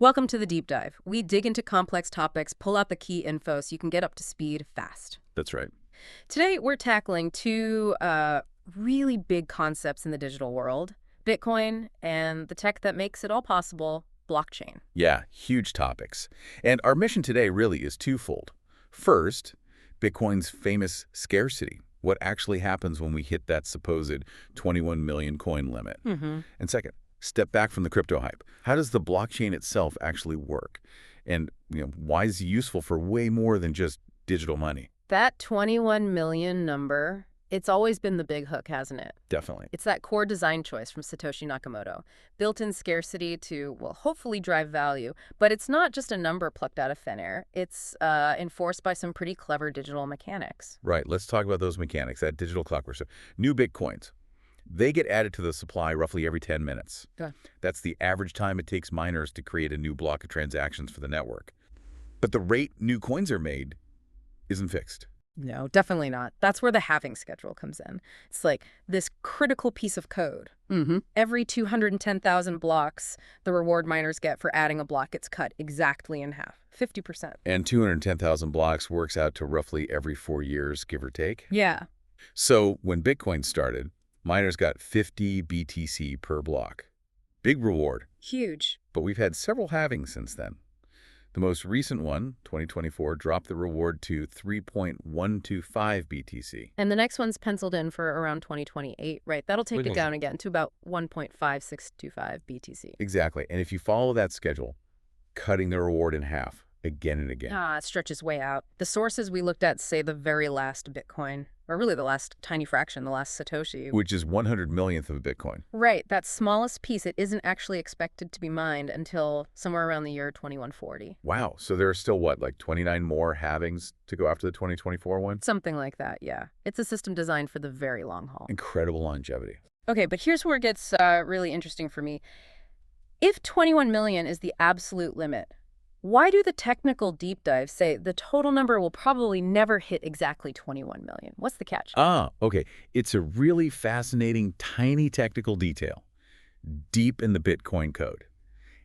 Welcome to the deep dive. We dig into complex topics, pull out the key info so you can get up to speed fast. That's right. Today, we're tackling two really big concepts in the digital world: Bitcoin and the tech that makes it all possible, blockchain. Yeah, huge topics. And our mission today really is twofold. First, Bitcoin's famous scarcity. What actually happens when we hit that supposed 21 million coin limit? And second, step back from the crypto hype. How does the blockchain itself actually work? And why is it useful for way more than just digital money? That 21 million number, it's always been the big hook, hasn't it? Definitely. It's that core design choice from Satoshi Nakamoto, built-in scarcity to, well, hopefully drive value. But it's not just a number plucked out of thin air. It's enforced by some pretty clever digital mechanics. Right. Let's talk about those mechanics, that digital clockwork. So, new Bitcoins. They get added to the supply roughly every 10 minutes. Okay. That's the average time it takes miners to create a new block of transactions for the network. But the rate new coins are made isn't fixed. No, definitely not. That's where the halving schedule comes in. It's like this critical piece of code. Every 210,000 blocks the reward miners get for adding a block gets cut exactly in half, 50%. And 210,000 blocks works out to roughly every 4 years, give or take. Yeah. So when Bitcoin started, miners got 50 BTC per block. Big reward. Huge. But we've had several halvings since then. The most recent one, 2024, dropped the reward to 3.125 BTC. And the next one's penciled in for around 2028, right? That'll take it down again to about 1.5625 BTC. Exactly. And if you follow that schedule, cutting the reward in half again and again. It stretches way out. The sources we looked at say the very last Bitcoin, or really the last tiny fraction, the last Satoshi. Which is 100 millionth of a Bitcoin. Right. That smallest piece, it isn't actually expected to be mined until somewhere around the year 2140. Wow. So there are still, what, like 29 more halvings to go after the 2024 one? Something like that, yeah. It's a system designed for the very long haul. Incredible longevity. Okay, but here's where it gets really interesting for me. If 21 million is the absolute limit, why do the technical deep dives say the total number will probably never hit exactly 21 million? What's the catch? Okay. It's a really fascinating, tiny technical detail deep in the Bitcoin code.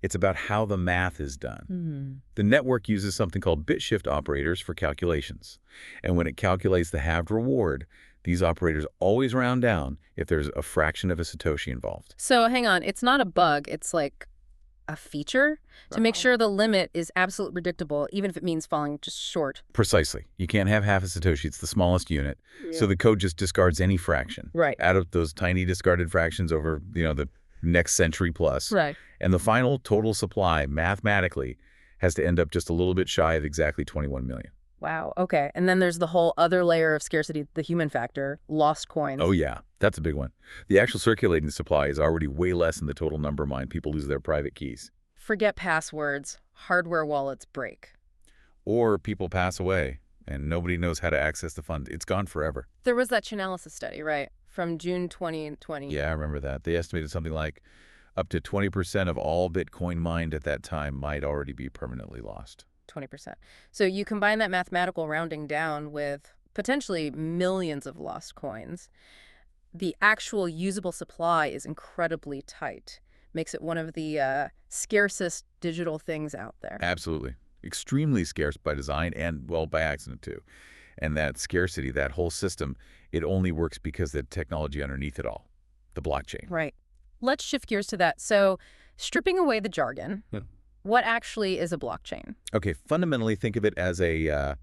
It's about how the math is done. The network uses something called bit shift operators for calculations. And when it calculates the halved reward, these operators always round down if there's a fraction of a Satoshi involved. So hang on, it's not a bug, it's like a feature to make sure the limit is absolutely predictable, even if it means falling just short. Precisely. You can't have half a Satoshi. It's the smallest unit. Yeah. So the code just discards any fraction. Right. Out of those tiny discarded fractions over, the next century plus. Right. And the final total supply, mathematically, has to end up just a little bit shy of exactly 21 million. Wow, okay. And then there's the whole other layer of scarcity, the human factor, lost coins. Oh, yeah. That's a big one. The actual circulating supply is already way less than the total number mined. People lose their private keys. Forget passwords, hardware wallets break. Or people pass away, and nobody knows how to access the fund. It's gone forever. There was that Chainalysis study, right, from June 2020. Yeah, I remember that. They estimated something like up to 20% of all Bitcoin mined at that time might already be permanently lost. 20%. So you combine that mathematical rounding down with potentially millions of lost coins. The actual usable supply is incredibly tight. Makes it one of the scarcest digital things out there. Absolutely. Extremely scarce by design and, well, by accident too. And that scarcity, that whole system, it only works because the technology underneath it all, the blockchain. Right. Let's shift gears to that. So stripping away the jargon, what actually is a blockchain? Okay, fundamentally think of it as a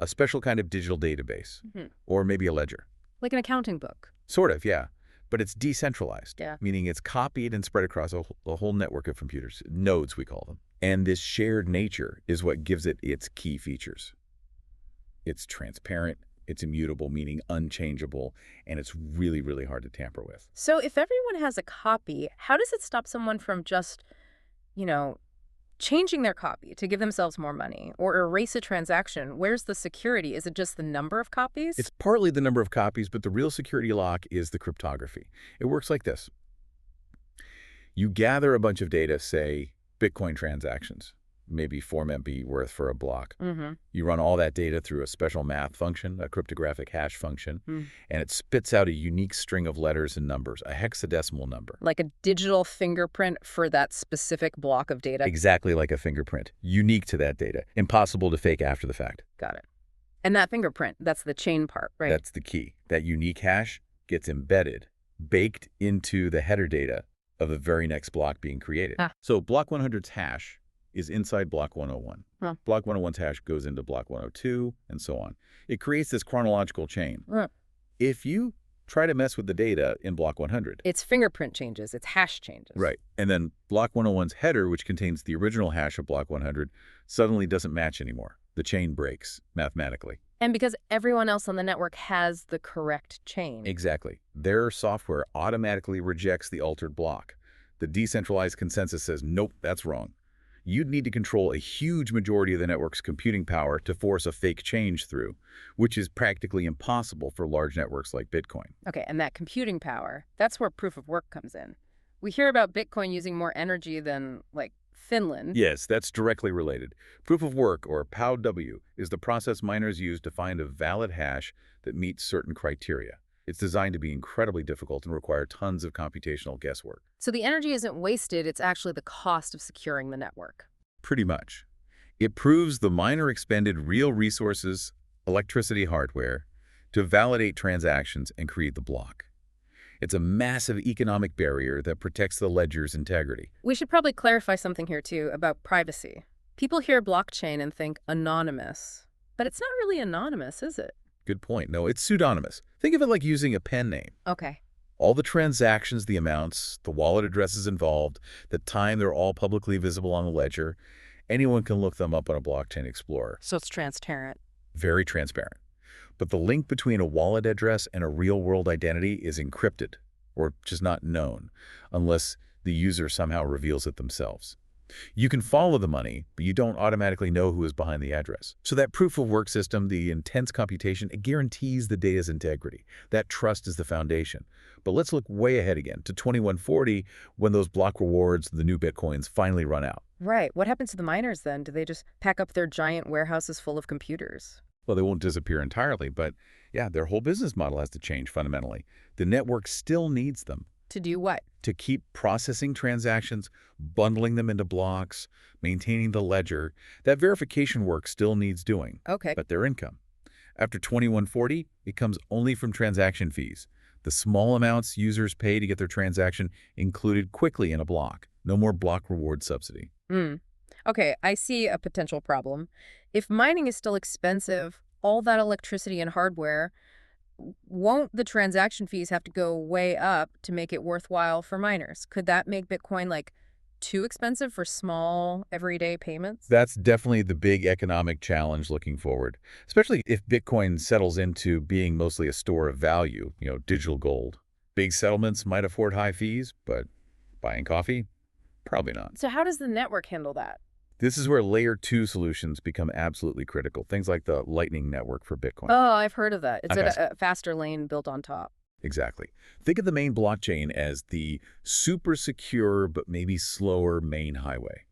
special kind of digital database, or maybe a ledger. Like an accounting book. Sort of, yeah. But it's decentralized, Yeah. meaning it's copied and spread across a whole network of computers, nodes we call them. And this shared nature is what gives it its key features. It's transparent, it's immutable, meaning unchangeable, and it's really, really hard to tamper with. So if everyone has a copy, how does it stop someone from just, changing their copy to give themselves more money or erase a transaction? Where's the security? Is it just the number of copies? It's partly the number of copies, but the real security lock is the cryptography. It works like this. You gather a bunch of data, say Bitcoin transactions. maybe 4 MB worth for a block. Mm-hmm. You run all that data through a special math function, a cryptographic hash function, Mm. and it spits out a unique string of letters and numbers, a hexadecimal number. Like a digital fingerprint for that specific block of data. Exactly like a fingerprint, unique to that data, impossible to fake after the fact. Got it. And that fingerprint, that's the chain part, right? That's the key. That unique hash gets embedded, baked into the header data of the very next block being created. Ah. So block 100's hash is inside block 101. Huh. Block 101's hash goes into block 102, and so on. It creates this chronological chain. If you try to mess with the data in block 100... It's fingerprint changes, it's hash changes. Right. And then block 101's header, which contains the original hash of block 100, suddenly doesn't match anymore. The chain breaks, mathematically. And because everyone else on the network has the correct chain. Exactly. Their software automatically rejects the altered block. The decentralized consensus says, nope, that's wrong. You'd need to control a huge majority of the network's computing power to force a fake change through, which is practically impossible for large networks like Bitcoin. Okay, and that computing power, that's where proof of work comes in. We hear about Bitcoin using more energy than, like, Finland. Yes, that's directly related. Proof of work, or POW, is the process miners use to find a valid hash that meets certain criteria. It's designed to be incredibly difficult and require tons of computational guesswork. So the energy isn't wasted, it's actually the cost of securing the network. Pretty much. It proves the miner expended real resources, electricity hardware, to validate transactions and create the block. It's a massive economic barrier that protects the ledger's integrity. We should probably clarify something here, too, about privacy. People hear blockchain and think anonymous. But it's not really anonymous, is it? Good point. No, it's pseudonymous. Think of it like using a pen name. Okay. All the transactions, the amounts, the wallet addresses involved, the time, they're all publicly visible on the ledger. Anyone can look them up on a blockchain explorer. So it's transparent. Very transparent. But the link between a wallet address and a real-world identity is encrypted, or just not known, unless the user somehow reveals it themselves. You can follow the money, but you don't automatically know who is behind the address. So that proof-of-work system, the intense computation, it guarantees the data's integrity. That trust is the foundation. But let's look way ahead again, to 2140, when those block rewards, the new Bitcoins, finally run out. Right. What happens to the miners then? Do they just pack up their giant warehouses full of computers? Well, they won't disappear entirely, but yeah, their whole business model has to change fundamentally. The network still needs them. To do what? To keep processing transactions, bundling them into blocks, maintaining the ledger. That verification work still needs doing. Okay. But their income. After 2140, it comes only from transaction fees. The small amounts users pay to get their transaction included quickly in a block. No more block reward subsidy. Okay, I see a potential problem. If mining is still expensive, all that electricity and hardware, won't the transaction fees have to go way up to make it worthwhile for miners? Could that make Bitcoin, like, too expensive for small, everyday payments? That's definitely the big economic challenge looking forward, especially if Bitcoin settles into being mostly a store of value, digital gold. Big settlements might afford high fees, but buying coffee? Probably not. So how does the network handle that? This is where Layer 2 solutions become absolutely critical, things like the Lightning Network for Bitcoin. Oh, I've heard of that. It's Okay. a faster lane built on top. Exactly. Think of the main blockchain as the super secure but maybe slower main highway.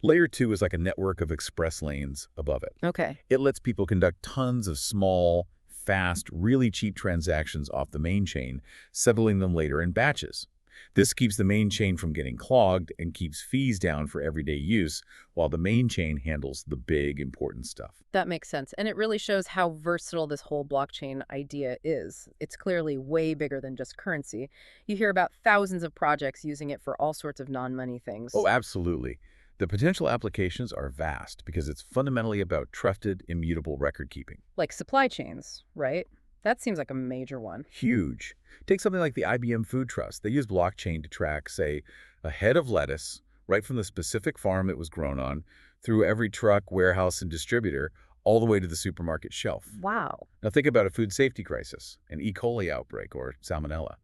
Layer 2 is like a network of express lanes above it. Okay. It lets people conduct tons of small, fast, really cheap transactions off the main chain, settling them later in batches. This keeps the main chain from getting clogged and keeps fees down for everyday use, while the main chain handles the big, important stuff. That makes sense. And it really shows how versatile this whole blockchain idea is. It's clearly way bigger than just currency. You hear about thousands of projects using it for all sorts of non-money things. Oh, absolutely. The potential applications are vast because it's fundamentally about trusted, immutable record keeping. Like supply chains, right? That seems like a major one. Huge. Take something like the IBM Food Trust. They use blockchain to track, say, a head of lettuce right from the specific farm it was grown on through every truck, warehouse, and distributor, all the way to the supermarket shelf. Wow. Now think about a food safety crisis, an E. coli outbreak, or salmonella.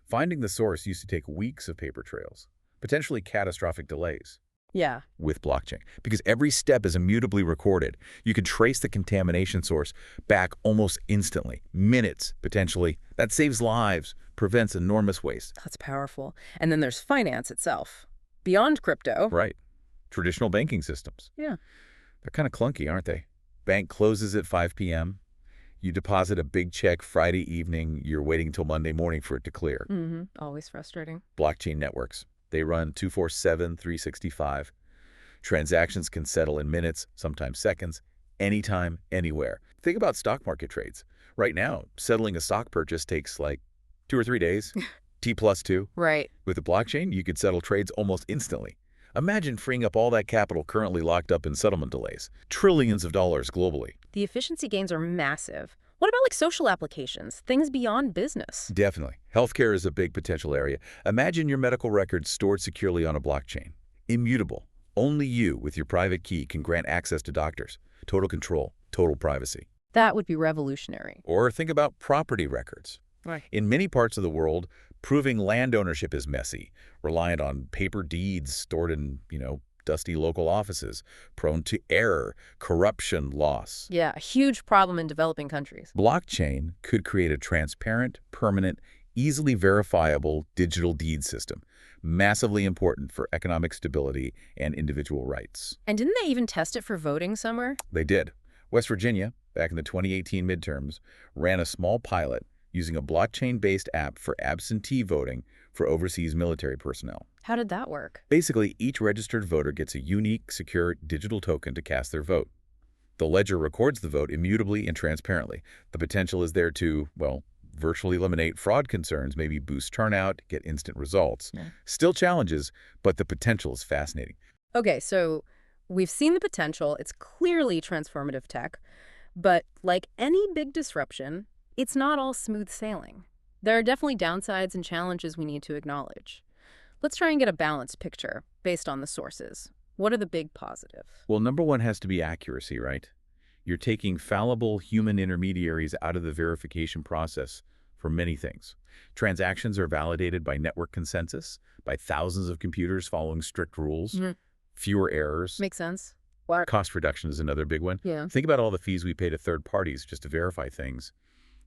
Finding the source used to take weeks of paper trails, potentially catastrophic delays. Yeah. With blockchain, because every step is immutably recorded. You can trace the contamination source back almost instantly, minutes, potentially. That saves lives, prevents enormous waste. That's powerful. And then there's finance itself. Beyond crypto. Right. Traditional banking systems. Yeah. They're kind of clunky, aren't they? Bank closes at 5 p.m. You deposit a big check Friday evening. You're waiting until Monday morning for it to clear. Always frustrating. Blockchain networks. They run 24/7, 365. Transactions can settle in minutes, sometimes seconds, anytime, anywhere. Think about stock market trades. Right now, settling a stock purchase takes like 2 or 3 days, T+2. Right. With a blockchain, you could settle trades almost instantly. Imagine freeing up all that capital currently locked up in settlement delays. Trillions of dollars globally. The efficiency gains are massive. What about like social applications, things beyond business? Definitely. Healthcare is a big potential area. Imagine your medical records stored securely on a blockchain. Immutable. Only you, with your private key, can grant access to doctors. Total control, total privacy. That would be revolutionary. Or think about property records. Right. In many parts of the world, proving land ownership is messy, reliant on paper deeds stored in, dusty local offices, prone to error, corruption, loss. Yeah, a huge problem in developing countries. Blockchain could create a transparent, permanent, easily verifiable digital deed system, massively important for economic stability and individual rights. And didn't they even test it for voting somewhere? They did. West Virginia, back in the 2018 midterms, ran a small pilot using a blockchain-based app for absentee voting for overseas military personnel. How did that work? Basically, each registered voter gets a unique, secure digital token to cast their vote. The ledger records the vote immutably and transparently. The potential is there to, virtually eliminate fraud concerns, maybe boost turnout, get instant results. Yeah. Still challenges, but the potential is fascinating. Okay, so we've seen the potential. It's clearly transformative tech. But like any big disruption, it's not all smooth sailing. There are definitely downsides and challenges we need to acknowledge. Let's try and get a balanced picture based on the sources. What are the big positives? Well, number one has to be accuracy, right? You're taking fallible human intermediaries out of the verification process for many things. Transactions are validated by network consensus, by thousands of computers following strict rules, fewer errors. Makes sense. What? Cost reduction is another big one. Yeah. Think about all the fees we pay to third parties just to verify things.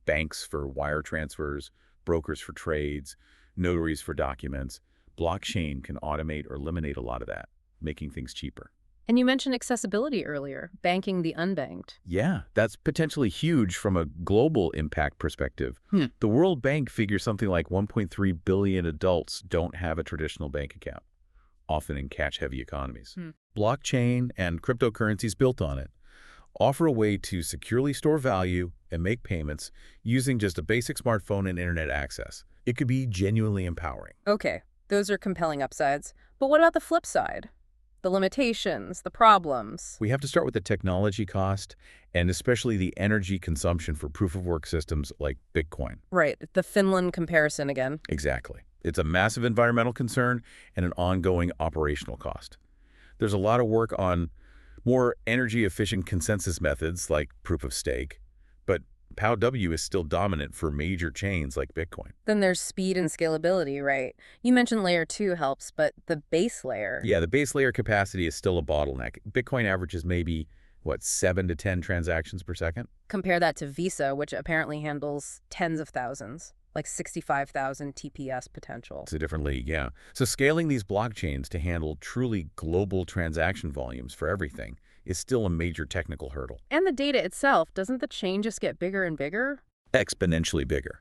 Banks for wire transfers, brokers for trades, notaries for documents. Blockchain can automate or eliminate a lot of that, making things cheaper. And you mentioned accessibility earlier, banking the unbanked. Yeah, that's potentially huge from a global impact perspective. The World Bank figures something like 1.3 billion adults don't have a traditional bank account, often in cash-heavy economies. Blockchain and cryptocurrencies built on it offer a way to securely store value and make payments using just a basic smartphone and internet access. It could be genuinely empowering. Okay, those are compelling upsides. But what about the flip side? The limitations, the problems. We have to start with the technology cost and especially the energy consumption for proof-of-work systems like Bitcoin. Right, the Finland comparison again. Exactly. It's a massive environmental concern and an ongoing operational cost. There's a lot of work on more energy-efficient consensus methods like proof of stake, but POW is still dominant for major chains like Bitcoin. Then there's speed and scalability, right? You mentioned layer 2 helps, but the base layer. Yeah, the base layer capacity is still a bottleneck. Bitcoin averages maybe, 7 to 10 transactions per second? Compare that to Visa, which apparently handles tens of thousands, like 65,000 TPS potential. It's a different league, yeah. So scaling these blockchains to handle truly global transaction volumes for everything is still a major technical hurdle. And the data itself, doesn't the chain just get bigger and bigger? Exponentially bigger.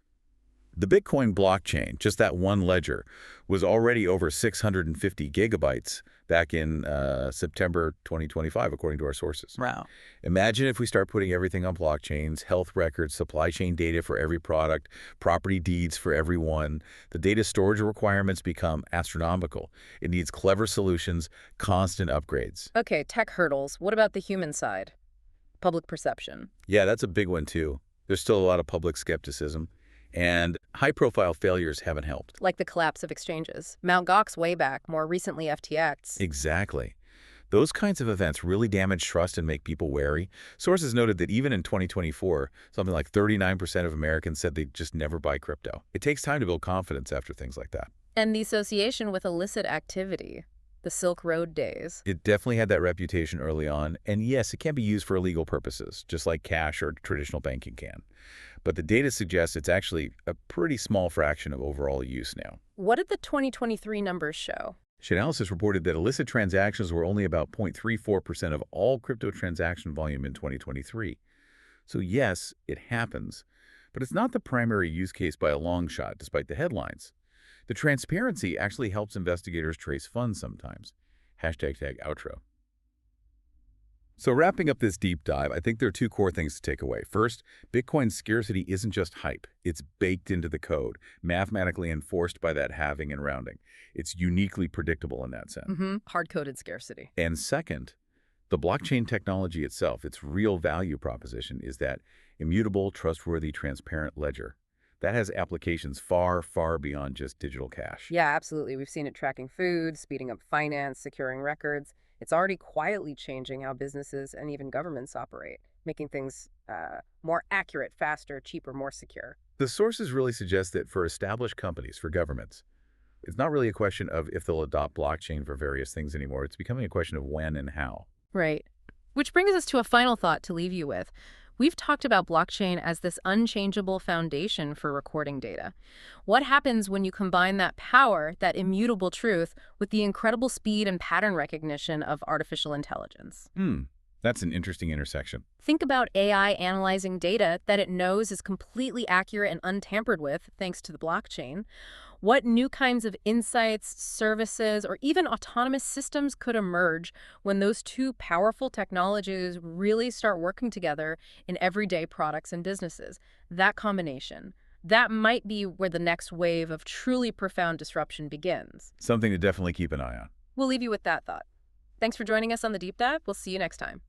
The Bitcoin blockchain, just that one ledger, was already over 650 gigabytes back in September 2025, according to our sources. Wow. Imagine if we start putting everything on blockchains, health records, supply chain data for every product, property deeds for everyone. The data storage requirements become astronomical. It needs clever solutions, constant upgrades. Okay, tech hurdles. What about the human side? Public perception. Yeah, that's a big one too. There's still a lot of public skepticism. And high-profile failures haven't helped. Like the collapse of exchanges. Mt. Gox way back, more recently FTX. Exactly. Those kinds of events really damage trust and make people wary. Sources noted that even in 2024, something like 39% of Americans said they'd just never buy crypto. It takes time to build confidence after things like that. And the association with illicit activity. The Silk Road days. It definitely had that reputation early on. And yes, it can be used for illegal purposes, just like cash or traditional banking can. But the data suggests it's actually a pretty small fraction of overall use now. What did the 2023 numbers show? Chainalysis reported that illicit transactions were only about 0.34% of all crypto transaction volume in 2023. So yes, it happens, but it's not the primary use case by a long shot, despite the headlines. The transparency actually helps investigators trace funds sometimes. Hashtag tag outro. So wrapping up this deep dive, I think there are two core things to take away. First, Bitcoin's scarcity isn't just hype. It's baked into the code, mathematically enforced by that halving and rounding. It's uniquely predictable in that sense. Hard-coded scarcity. And second, the blockchain technology itself, its real value proposition is that immutable, trustworthy, transparent ledger. That has applications far, far beyond just digital cash. Yeah, absolutely. We've seen it tracking food, speeding up finance, securing records. It's already quietly changing how businesses and even governments operate, making things more accurate, faster, cheaper, more secure. The sources really suggest that for established companies, for governments, it's not really a question of if they'll adopt blockchain for various things anymore. It's becoming a question of when and how. Right. Which brings us to a final thought to leave you with. We've talked about blockchain as this unchangeable foundation for recording data. What happens when you combine that power, that immutable truth, with the incredible speed and pattern recognition of artificial intelligence? That's an interesting intersection. Think about AI analyzing data that it knows is completely accurate and untampered with thanks to the blockchain. What new kinds of insights, services, or even autonomous systems could emerge when those two powerful technologies really start working together in everyday products and businesses? That combination, that might be where the next wave of truly profound disruption begins. Something to definitely keep an eye on. We'll leave you with that thought. Thanks for joining us on the Deep Dive. We'll see you next time.